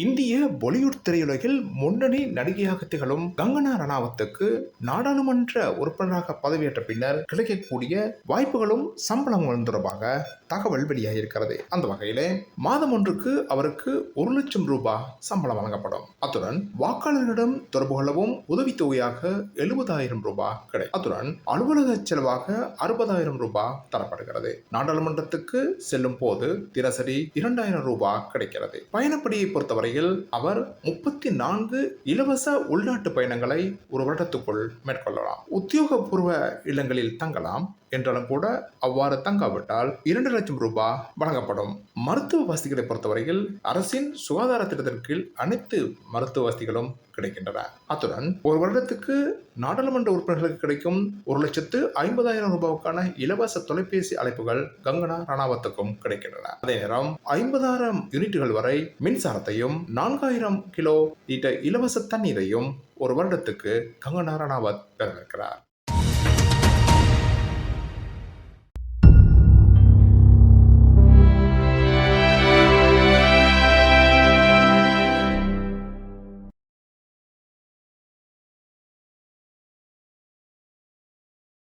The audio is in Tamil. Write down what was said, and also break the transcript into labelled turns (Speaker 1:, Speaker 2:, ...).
Speaker 1: இந்திய பாலிவுட் திரையுலகில் முன்னணி நடிகையாக திகழும் கங்கனா ரணாவத்துக்கு நாடாளுமன்ற உறுப்பினராக பதவியேற்ற பின்னர் கிடைக்கக்கூடிய வாய்ப்புகளும் சம்பளங்களும் தொடர்பாக தகவல் வெளியாகியிருக்கிறது. அந்த வகையிலே மாதம் ஒன்றுக்கு அவருக்கு 1,00,000 ரூபாய் சம்பளம் வழங்கப்படும். அத்துடன் வாக்காளர்களிடம் தொடர்பு கொள்ளவும் உதவித்தொகையாக 70,000 ரூபாய் கிடைக்கும். அத்துடன் அலுவலக செலவாக 60,000 ரூபாய் தரப்படுகிறது. நாடாளுமன்றத்துக்கு செல்லும் போது தினசரி 2,000 ரூபாய் கிடைக்கிறது. பயணப்படியை பொறுத்தவரை அவர் 34 இலவச உள்நாட்டு பயணங்களை ஒரு வருடத்துக்குள் மேற்கொள்ளலாம். உத்தியோகபூர்வ இல்லங்களில் தங்கலாம் என்றாலும் கூட அவ்வாறு தங்காவிட்டால் 2,00,000 ரூபாய் வழங்கப்படும். மருத்துவ வசதிகளை பொறுத்தவரையில் அரசின் சுகாதார திட்டத்தின் கீழ் அனைத்து மருத்துவ வசதிகளும் கிடைக்கின்றன. அத்துடன் ஒரு வருடத்துக்கு நாடாளுமன்ற உறுப்பினர்களுக்கு கிடைக்கும் 1,50,000 ரூபாய்க்கான இலவச தொலைபேசி அழைப்புகள் கங்கனா ரணாவத்துக்கும் கிடைக்கின்றன. அதே நேரம் 50,000 யூனிட்டுகள் வரை மின்சாரத்தையும் 4,000 கிலோ லிட்டர் இலவச தண்ணீரையும் ஒரு வருடத்துக்கு கங்கனா ரணாவத் பெறவிருக்கிறார்.